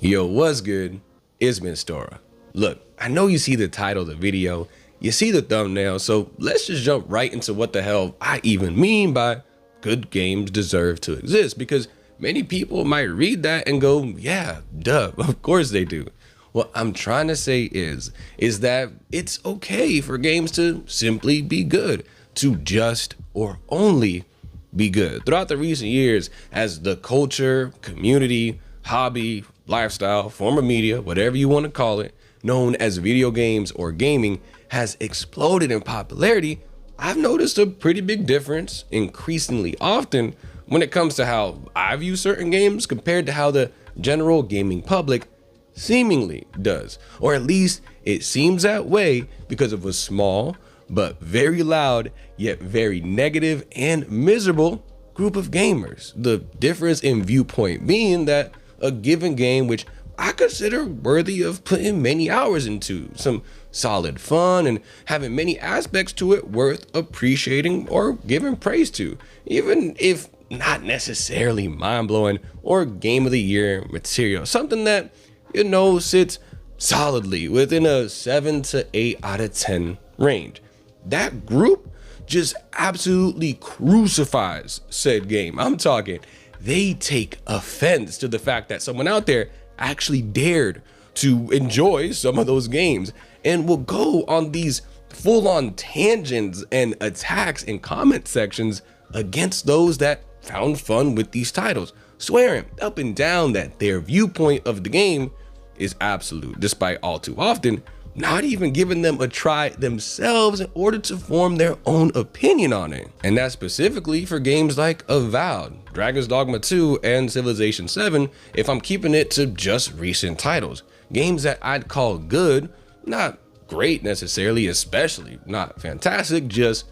Yo, what's good? It's Stora. Look, I know you see the title of the video, you see the thumbnail, so let's just jump right into what the hell I even mean by good games deserve to exist, because many people might read that and go, yeah, duh, of course they do. What I'm trying to say is that it's okay for games to simply be good, to just or only be good. Throughout the recent years, as the culture, community, hobby, lifestyle, form of media, whatever you want to call it, known as video games or gaming, has exploded in popularity, I've noticed a pretty big difference increasingly often when it comes to how I view certain games compared to how the general gaming public seemingly does. Or at least it seems that way because of a small but very loud yet very negative and miserable group of gamers. The difference in viewpoint being that a given game which I consider worthy of putting many hours into, some solid fun and having many aspects to it worth appreciating or giving praise to, even if not necessarily mind-blowing or game of the year material, something that, you know, sits solidly within a 7 to 8 out of 10 range. That group just absolutely crucifies said game. I'm talking, they take offense to the fact that someone out there actually dared to enjoy some of those games and will go on these full-on tangents and attacks in comment sections against those that found fun with these titles, swearing up and down that their viewpoint of the game is absolute, despite all too often not even giving them a try themselves in order to form their own opinion on it. And that's specifically for games like Avowed, Dragon's Dogma 2, and Civilization 7, if I'm keeping it to just recent titles. Games that I'd call good, not great necessarily, especially not fantastic, just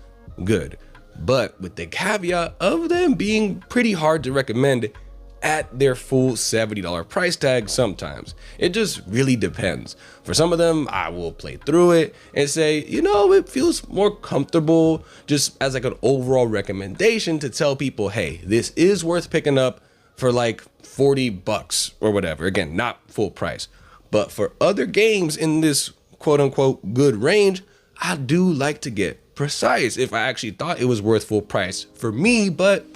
good. But with the caveat of them being pretty hard to recommend at their full $70 price tag sometimes. It just really depends. For some of them, I will play through it and say, you know, it feels more comfortable just as like an overall recommendation to tell people, hey, this is worth picking up for like $40 or whatever. Again, not full price. But for other games in this quote unquote good range, I do like to get precise if I actually thought it was worth full price for me, but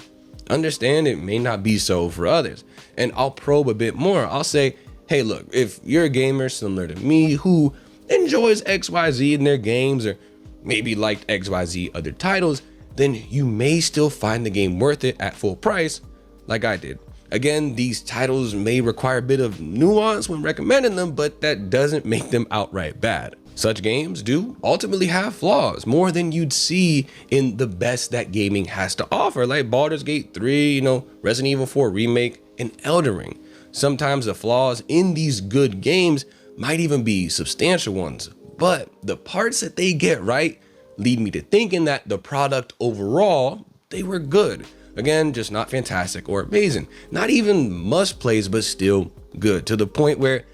understand it may not be so for others. And I'll probe a bit more. I'll say, hey, look, if you're a gamer similar to me who enjoys XYZ in their games or maybe liked XYZ other titles, then you may still find the game worth it at full price like I did. Again, these titles may require a bit of nuance when recommending them, but that doesn't make them outright bad. Such games do ultimately have flaws, more than you'd see in the best that gaming has to offer, like Baldur's Gate 3, you know, Resident Evil 4 Remake, and Elden Ring. Sometimes the flaws in these good games might even be substantial ones, but the parts that they get right lead me to thinking that the product overall, they were good. Again, just not fantastic or amazing. Not even must plays, but still good, to the point where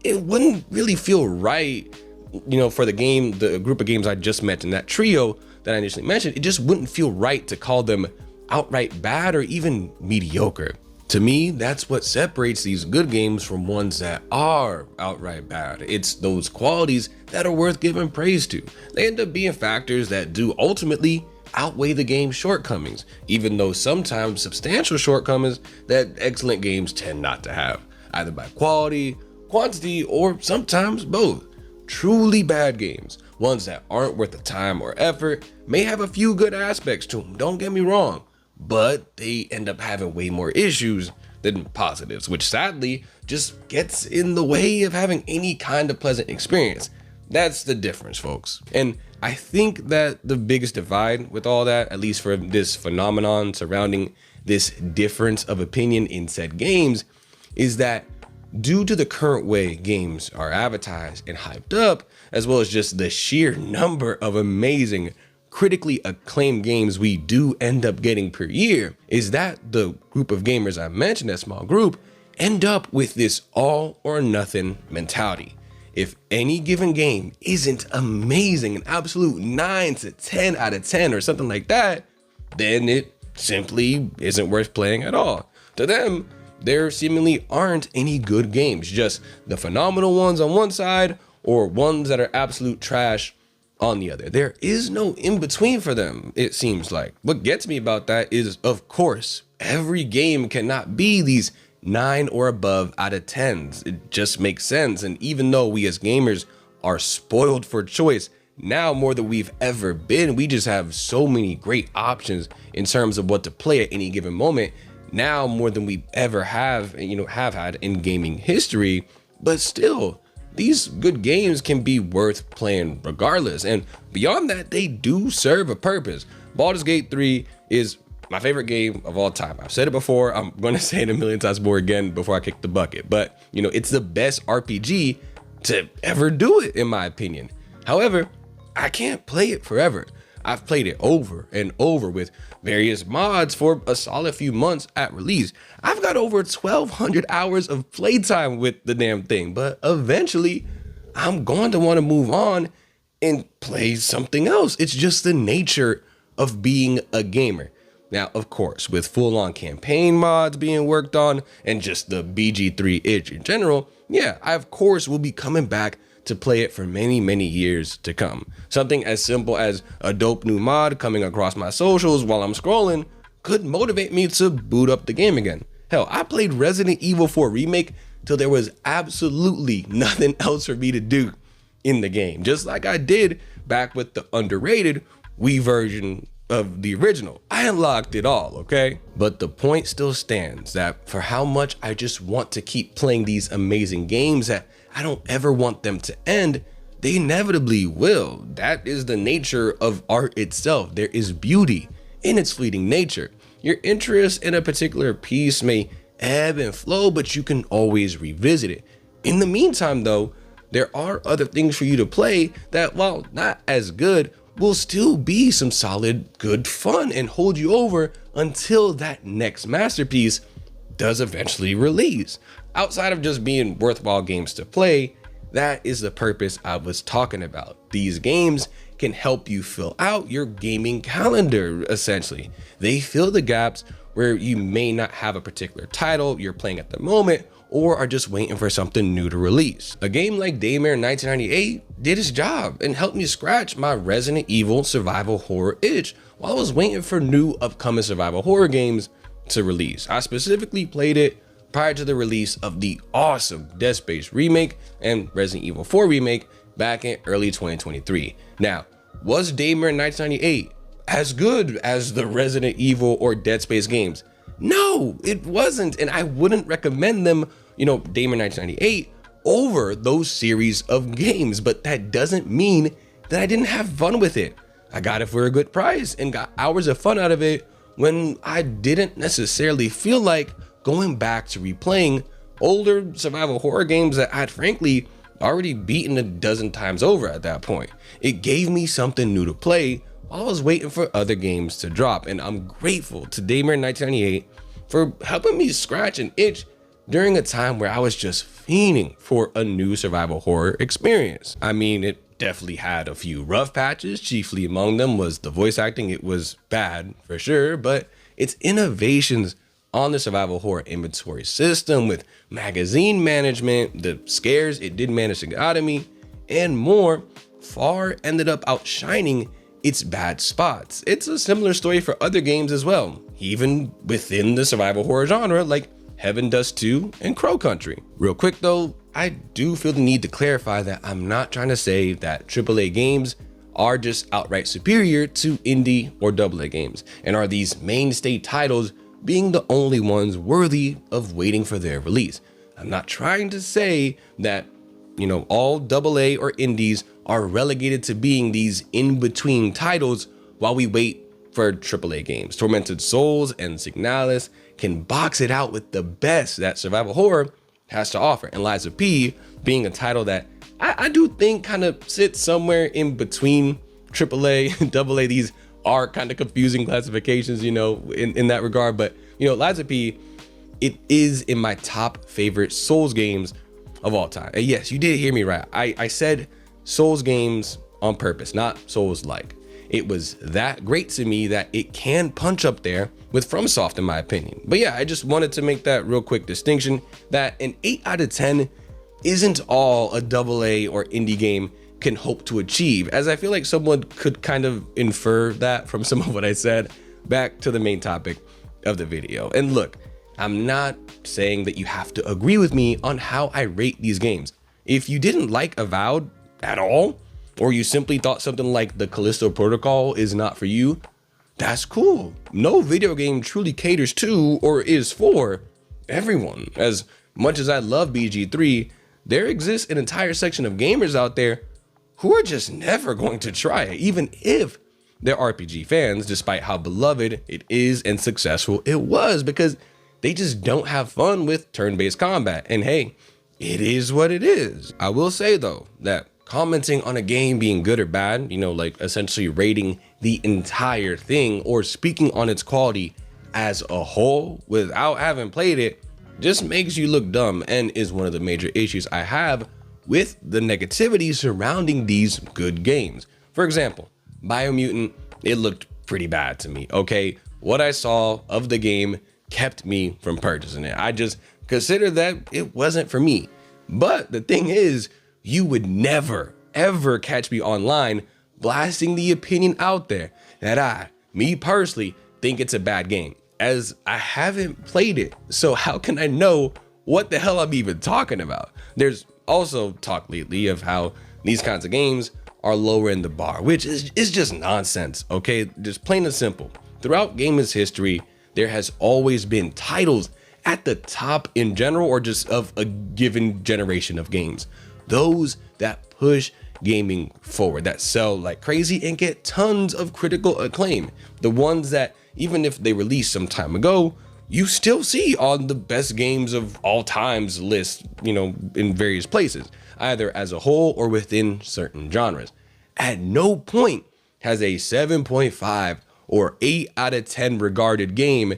it wouldn't really feel right, you know, for the game, the group of games I just mentioned, that trio that I initially mentioned, it just wouldn't feel right to call them outright bad or even mediocre. To me, that's what separates these good games from ones that are outright bad. It's those qualities that are worth giving praise to. They end up being factors that do ultimately outweigh the game's shortcomings, even though sometimes substantial shortcomings that excellent games tend not to have, either by quality, quantity, or sometimes both. Truly bad games, ones that aren't worth the time or effort, may have a few good aspects to them, don't get me wrong, but they end up having way more issues than positives, which sadly just gets in the way of having any kind of pleasant experience. That's the difference, folks. And I think that the biggest divide with all that, at least for this phenomenon surrounding this difference of opinion in said games, is that due to the current way games are advertised and hyped up, as well as just the sheer number of amazing, critically acclaimed games we do end up getting per year, is that the group of gamers I mentioned, that small group, end up with this all or nothing mentality. If any given game isn't amazing, an absolute 9 to 10 out of 10 or something like that, then it simply isn't worth playing at all. To them, there seemingly aren't any good games, just the phenomenal ones on one side or ones that are absolute trash on the other. There is no in between for them, it seems like. What gets me about that is, of course, every game cannot be these 9 or above out of 10s. It just makes sense. And even though we as gamers are spoiled for choice, now more than we've ever been, we just have so many great options in terms of what to play at any given moment. Now more than we ever have had in gaming history. But still, these good games can be worth playing regardless. And beyond that, they do serve a purpose. Baldur's Gate 3 is my favorite game of all time. I've said it before. I'm going to say it a million times more again before I kick the bucket. But, it's the best RPG to ever do it, in my opinion. However, I can't play it forever. I've played it over and over with various mods for a solid few months at release. I've got over 1,200 hours of playtime with the damn thing, but eventually I'm going to want to move on and play something else. It's just the nature of being a gamer. Now, of course, with full-on campaign mods being worked on and just the BG3 itch in general, yeah, I of course will be coming back to play it for many, many years to come. Something as simple as a dope new mod coming across my socials while I'm scrolling could motivate me to boot up the game again. Hell, I played Resident Evil 4 Remake till there was absolutely nothing else for me to do in the game, just like I did back with the underrated Wii version of the original. I unlocked it all, okay? But the point still stands that for how much I just want to keep playing these amazing games that I don't ever want them to end, they inevitably will. That is the nature of art itself. There is beauty in its fleeting nature. Your interest in a particular piece may ebb and flow, but you can always revisit it. In the meantime, though, there are other things for you to play that, while not as good, will still be some solid, good fun and hold you over until that next masterpiece does eventually release. Outside of just being worthwhile games to play, that is the purpose I was talking about. These games can help you fill out your gaming calendar, essentially. They fill the gaps where you may not have a particular title you're playing at the moment, or are just waiting for something new to release. A game like Daymare 1998 did its job and helped me scratch my Resident Evil survival horror itch while I was waiting for new upcoming survival horror games to release. I specifically played it prior to the release of the awesome Dead Space remake and Resident Evil 4 remake back in early 2023. Now, was Daymare 1998 as good as the Resident Evil or Dead Space games? No, it wasn't, and I wouldn't recommend them, Daymare 1998 over those series of games, but that doesn't mean that I didn't have fun with it. I got it for a good price and got hours of fun out of it when I didn't necessarily feel like going back to replaying older survival horror games that I'd frankly already beaten a dozen times over at that point. It gave me something new to play while I was waiting for other games to drop, and I'm grateful to Daymare 1998 for helping me scratch an itch during a time where I was just fiending for a new survival horror experience. I mean, it definitely had a few rough patches, chiefly among them was the voice acting. It was bad for sure, but its innovations on the survival horror inventory system with magazine management, the scares it did manage to get out of me, and more, far ended up outshining its bad spots. It's a similar story for other games as well, even within the survival horror genre, like Heaven Dust 2 and Crow Country. Real quick though, I do feel the need to clarify that I'm not trying to say that AAA games are just outright superior to indie or AA games, and are these mainstay titles being the only ones worthy of waiting for their release. I'm not trying to say that, all AA or indies are relegated to being these in-between titles while we wait for AAA games. Tormented Souls and Signalis can box it out with the best that survival horror has to offer, and Lies of P being a title that I do think kind of sits somewhere in between AAA and AA. These are kind of confusing classifications, in that regard, but Lies of P, it is in my top favorite Souls games of all time. And yes, you did hear me right. I said Souls games on purpose, not Souls-like. it was that great to me that it can punch up there with FromSoft in my opinion. But yeah, I just wanted to make that real quick distinction that an 8 out of 10 isn't all a AA or indie game can hope to achieve, as I feel like someone could kind of infer that from some of what I said. Back to the main topic of the video. And look, I'm not saying that you have to agree with me on how I rate these games. If you didn't like Avowed at all, or you simply thought something like the Callisto Protocol is not for you, that's cool. No video game truly caters to or is for everyone. As much as I love BG3, there exists an entire section of gamers out there who are just never going to try it, even if they're RPG fans, despite how beloved it is and successful it was, because they just don't have fun with turn-based combat. And hey, it is what it is. I will say though, that commenting on a game being good or bad, like essentially rating the entire thing or speaking on its quality as a whole without having played it, just makes you look dumb and is one of the major issues I have with the negativity surrounding these good games. For example, Biomutant, it looked pretty bad to me, okay? What I saw of the game kept me from purchasing it. I just considered that it wasn't for me. But the thing is, you would never, ever catch me online blasting the opinion out there that me personally, think it's a bad game, as I haven't played it. So how can I know what the hell I'm even talking about? There's also talk lately of how these kinds of games are lowering the bar, which is just nonsense, okay? Just plain and simple. Throughout gaming's history, there has always been titles at the top in general, or just of a given generation of games. Those that push gaming forward, that sell like crazy and get tons of critical acclaim. The ones that, even if they released some time ago, you still see on the best games of all times list, in various places, either as a whole or within certain genres. At no point has a 7.5 or 8 out of 10 regarded game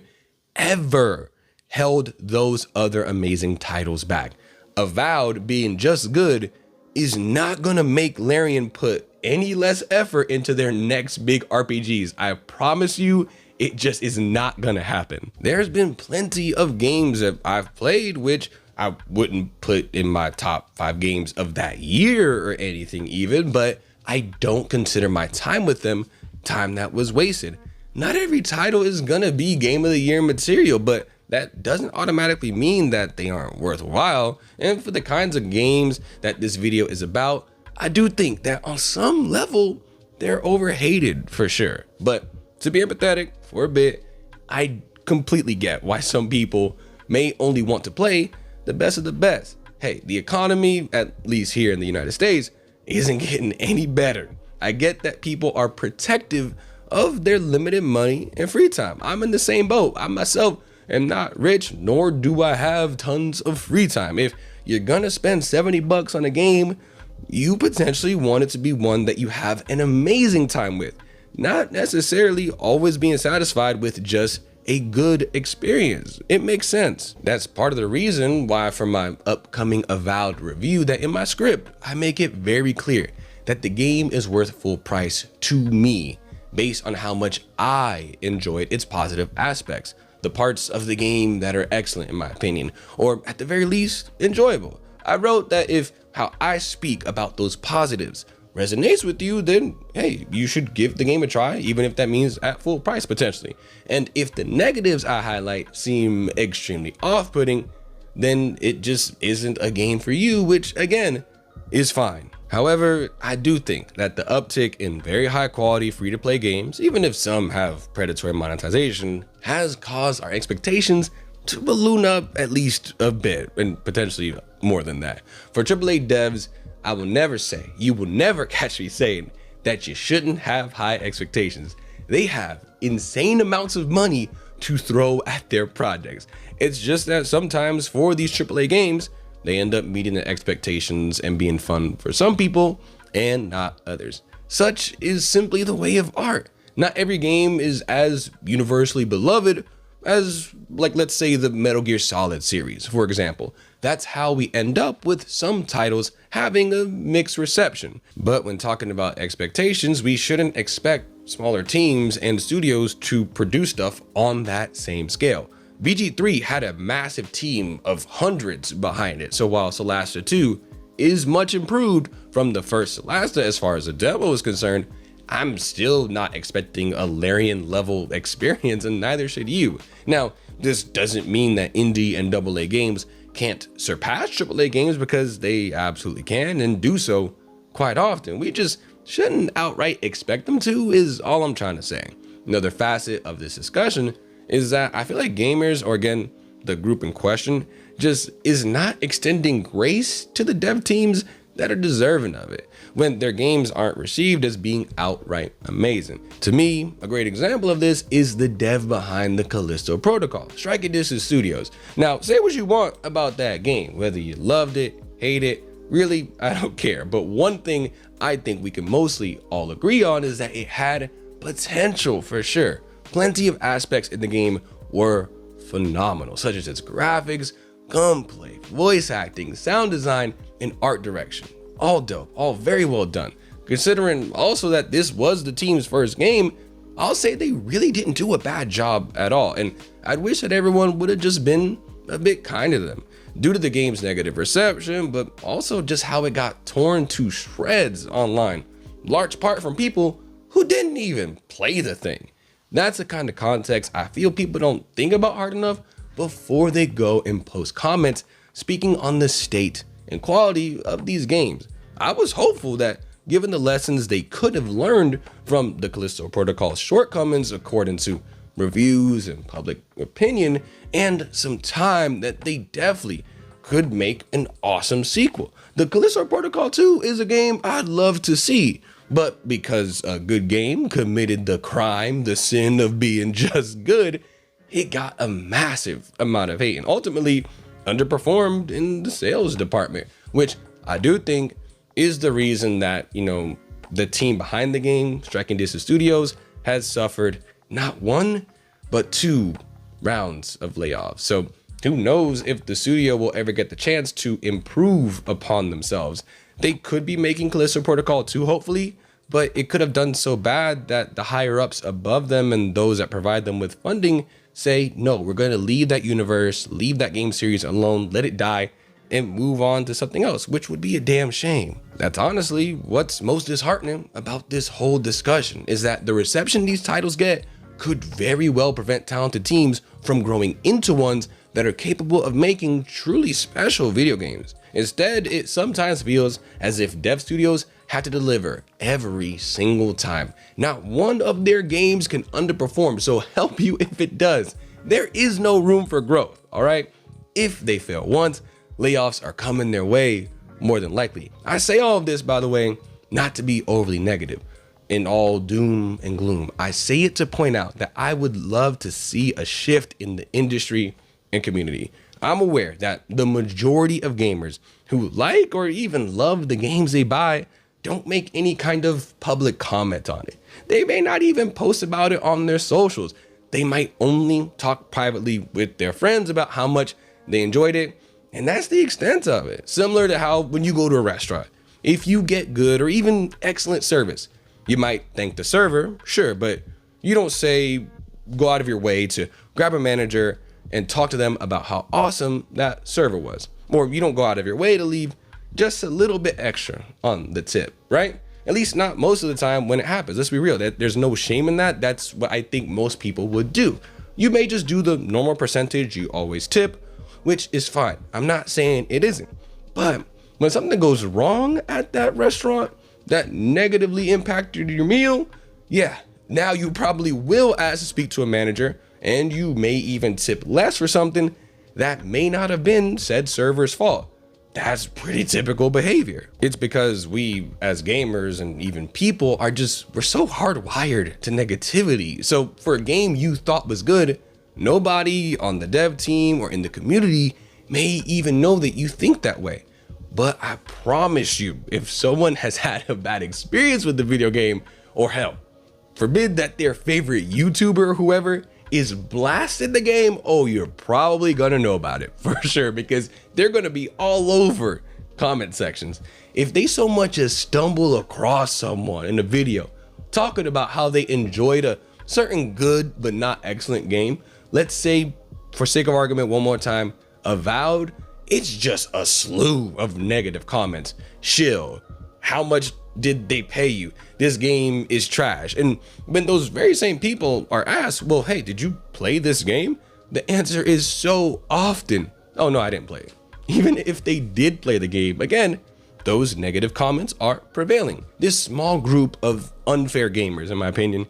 ever held those other amazing titles back. Avowed being just good is not gonna make Larian put any less effort into their next big RPGs. I promise you, it just is not gonna happen. There's been plenty of games that I've played which I wouldn't put in my top 5 games of that year or anything even, but I don't consider my time with them time that was wasted. Not every title is gonna be game of the year material, but that doesn't automatically mean that they aren't worthwhile. And for the kinds of games that this video is about, I do think that on some level, they're overhated for sure. But to be empathetic for a bit, I completely get why some people may only want to play the best of the best. Hey, the economy, at least here in the United States, isn't getting any better. I get that people are protective of their limited money and free time. I'm in the same boat. I myself am not rich, nor do I have tons of free time. If you're gonna spend 70 bucks on a game, you potentially want it to be one that you have an amazing time with, not necessarily always being satisfied with just a good experience. It makes sense. That's part of the reason why for my upcoming Avowed review, that in my script, I make it very clear that the game is worth full price to me based on how much I enjoyed its positive aspects, the parts of the game that are excellent in my opinion, or at the very least, enjoyable. I wrote that if how I speak about those positives resonates with you, then hey, you should give the game a try, even if that means at full price potentially. And if the negatives I highlight seem extremely off-putting, then it just isn't a game for you, which again is fine. However, I do think that the uptick in very high quality free-to-play games, even if some have predatory monetization, has caused our expectations to balloon up at least a bit, and potentially more than that. For AAA devs, I will never say, you will never catch me saying that you shouldn't have high expectations. They have insane amounts of money to throw at their projects. It's just that sometimes for these AAA games, they end up meeting the expectations and being fun for some people and not others. Such is simply the way of art. Not every game is as universally beloved as, like, let's say the Metal Gear Solid series, for example. that's how we end up with some titles having a mixed reception. But when talking about expectations, we shouldn't expect smaller teams and studios to produce stuff on that same scale. VG3 had a massive team of hundreds behind it, so while Solasta 2 is much improved from the first Solasta as far as the demo is concerned, I'm still not expecting a Larian level experience, and neither should you. Now, this doesn't mean that indie and AA games can't surpass AAA games, because they absolutely can and do so quite often. We just shouldn't outright expect them to, is all I'm trying to say. Another facet of this discussion is that I feel like gamers, or again, the group in question, just is not extending grace to the dev teams that are deserving of it when their games aren't received as being outright amazing. To me, a great example of this is the dev behind the Callisto Protocol, Strike and Distance Studios. Now, say what you want about that game, whether you loved it, hate it, really, I don't care. But one thing I think we can mostly all agree on is that it had potential for sure. Plenty of aspects in the game were phenomenal, such as its graphics, gunplay, voice acting, sound design, and art direction. All dope, all very well done. Considering also that this was the team's first game, I'll say they really didn't do a bad job at all, and I'd wish that everyone would have just been a bit kind to them due to the game's negative reception, but also just how it got torn to shreds online, large part from people who didn't even play the thing. That's the kind of context I feel people don't think about hard enough before they go and post comments speaking on the state and quality of these games. I was hopeful that given the lessons they could have learned from the Callisto Protocol's shortcomings according to reviews and public opinion, and some time, that they definitely could make an awesome sequel. The Callisto Protocol 2 is a game I'd love to see, but because a good game committed the crime, the sin of being just good, it got a massive amount of hate and ultimately underperformed in the sales department, which I do think is the reason that, the team behind the game, Strike and Distance Studios, has suffered not one, but 2 rounds of layoffs. So who knows if the studio will ever get the chance to improve upon themselves. They could be making Callisto Protocol 2, hopefully, but it could have done so bad that the higher ups above them and those that provide them with funding say, no, we're going to leave that universe, leave that game series alone, let it die, and move on to something else, which would be a damn shame. That's honestly what's most disheartening about this whole discussion, is that the reception these titles get could very well prevent talented teams from growing into ones that are capable of making truly special video games. Instead, it sometimes feels as if dev studios have to deliver every single time. Not one of their games can underperform, so help you if it does. There is no room for growth, all right? If they fail once, layoffs are coming their way more than likely. I say all of this, by the way, not to be overly negative in all doom and gloom. I say it to point out that I would love to see a shift in the industry and community. I'm aware that the majority of gamers who like or even love the games they buy don't make any kind of public comment on it. They may not even post about it on their socials. They might only talk privately with their friends about how much they enjoyed it, and that's the extent of it. Similar to how when you go to a restaurant, if you get good or even excellent service, you might thank the server, sure, but you don't say go out of your way to grab a manager and talk to them about how awesome that server was. Or you don't go out of your way to leave just a little bit extra on the tip, right? At least not most of the time when it happens. Let's be real, there's no shame in that. That's what I think most people would do. You may just do the normal percentage you always tip, which is fine. I'm not saying it isn't. But when something goes wrong at that restaurant that negatively impacted your meal, yeah, now you probably will ask to speak to a manager, and you may even tip less for something that may not have been said server's fault. That's pretty typical behavior. It's because we as gamers and even people we're so hardwired to negativity. So for a game you thought was good, nobody on the dev team or in the community may even know that you think that way. But I promise you, if someone has had a bad experience with the video game, or hell, forbid that their favorite YouTuber or whoever is blasted the game, oh, you're probably gonna know about it for sure, because they're gonna be all over comment sections. If they so much as stumble across someone in a video talking about how they enjoyed a certain good but not excellent game, let's say, for sake of argument, one more time, Avowed, it's just a slew of negative comments. Shill, how much did they pay you? This game is trash. And when those very same people are asked, well, hey, did you play this game? The answer is so often, oh no, I didn't play it. Even if they did play the game, again, those negative comments are prevailing. This small group of unfair gamers, in my opinion,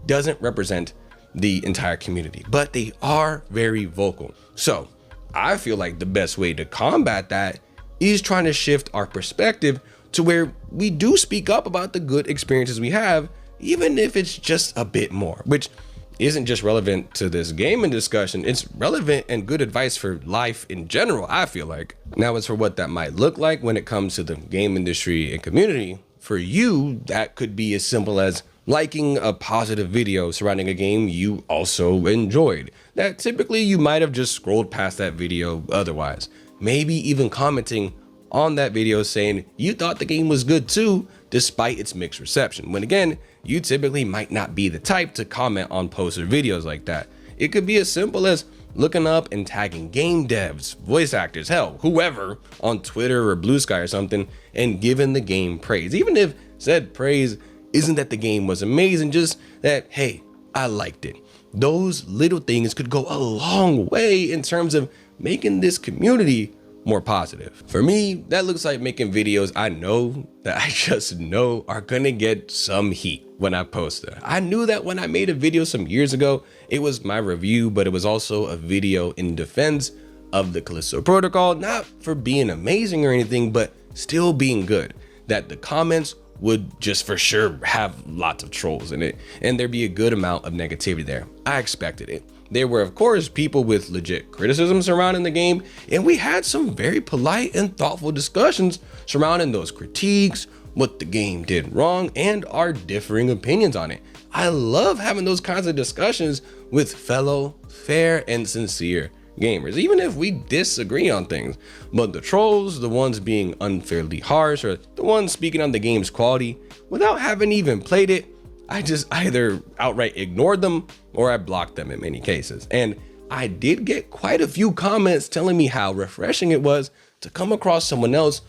doesn't represent the entire community, but they are very vocal. So I feel like the best way to combat that is trying to shift our perspective to where we do speak up about the good experiences we have, even if it's just a bit more, which isn't just relevant to this gaming discussion, it's relevant and good advice for life in general, I feel like. Now, as for what that might look like when it comes to the game industry and community, for you, that could be as simple as liking a positive video surrounding a game you also enjoyed, that typically you might have just scrolled past that video otherwise. Maybe even commenting on that video saying you thought the game was good too, despite its mixed reception, when again, you typically might not be the type to comment on posts or videos like that. It could be as simple as looking up and tagging game devs, voice actors, hell, whoever on Twitter or Blue Sky or something, and giving the game praise. Even if said praise isn't that the game was amazing, just that, hey, I liked it. Those little things could go a long way in terms of making this community more positive. For me, that looks like making videos I know that I just know are gonna get some heat when I post them. I knew that when I made a video some years ago, it was my review, but it was also a video in defense of the Callisto Protocol, not for being amazing or anything, but still being good. That the comments would just for sure have lots of trolls in it, and there'd be a good amount of negativity there. I expected it. There were, of course, people with legit criticism surrounding the game, and we had some very polite and thoughtful discussions surrounding those critiques, what the game did wrong, and our differing opinions on it. I love having those kinds of discussions with fellow fair and sincere gamers, even if we disagree on things. But the trolls, the ones being unfairly harsh, or the ones speaking on the game's quality without having even played it, I just either outright ignored them or I blocked them in many cases. And I did get quite a few comments telling me how refreshing it was to come across someone else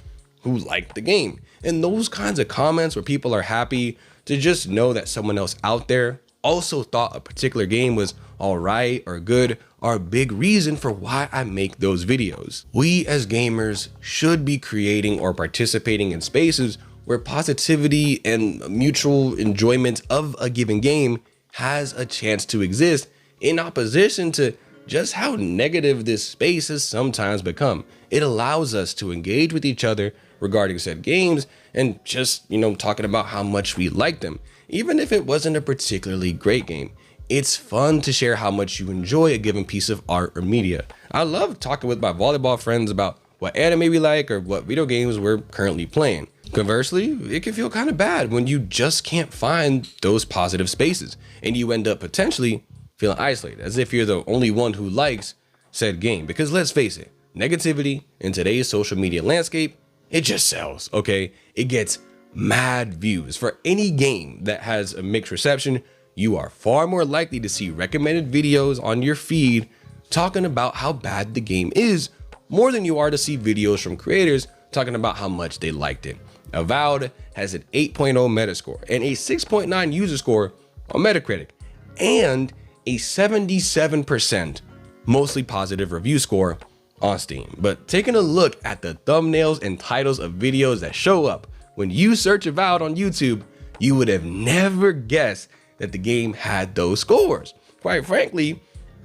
who liked the game. And those kinds of comments where people are happy to just know that someone else out there also thought a particular game was all right or good are a big reason for why I make those videos. We as gamers should be creating or participating in spaces where positivity and mutual enjoyment of a given game has a chance to exist, in opposition to just how negative this space has sometimes become. It allows us to engage with each other regarding said games and just, talking about how much we like them, even if it wasn't a particularly great game. It's fun to share how much you enjoy a given piece of art or media. I love talking with my volleyball friends about what anime we like or what video games we're currently playing. Conversely, it can feel kind of bad when you just can't find those positive spaces and you end up potentially feeling isolated, as if you're the only one who likes said game. Because let's face it, negativity in today's social media landscape, it just sells, okay? It gets mad views. For any game that has a mixed reception, you are far more likely to see recommended videos on your feed talking about how bad the game is, more than you are to see videos from creators talking about how much they liked it. Avowed has an 8.0 Metascore and a 6.9 user score on Metacritic, and a 77% mostly positive review score on Steam. But taking a look at the thumbnails and titles of videos that show up when you search Avowed on YouTube, you would have never guessed that the game had those scores. Quite frankly,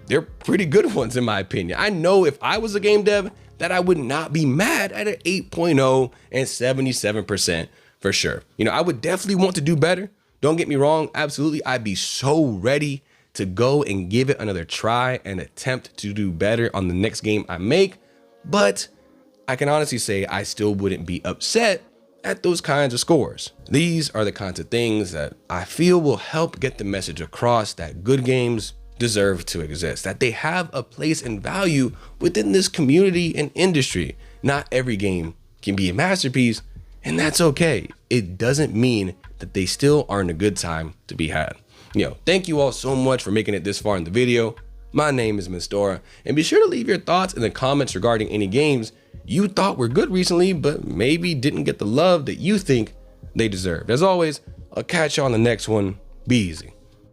they're pretty good ones in my opinion. I know if I was a game dev that I would not be mad at an 8.0 and 77% for sure. I would definitely want to do better. Don't get me wrong, absolutely. I'd be so ready to go and give it another try and attempt to do better on the next game I make. But I can honestly say I still wouldn't be upset at those kinds of scores. These are the kinds of things that I feel will help get the message across that good games deserve to exist, that they have a place and value within this community and industry. Not every game can be a masterpiece, and that's okay. It doesn't mean that they still aren't a good time to be had. Thank you all so much for making it this far in the video. My name is Mistora, and be sure to leave your thoughts in the comments regarding any games you thought were good recently, but maybe didn't get the love that you think they deserved. As always, I'll catch you on the next one. Be easy.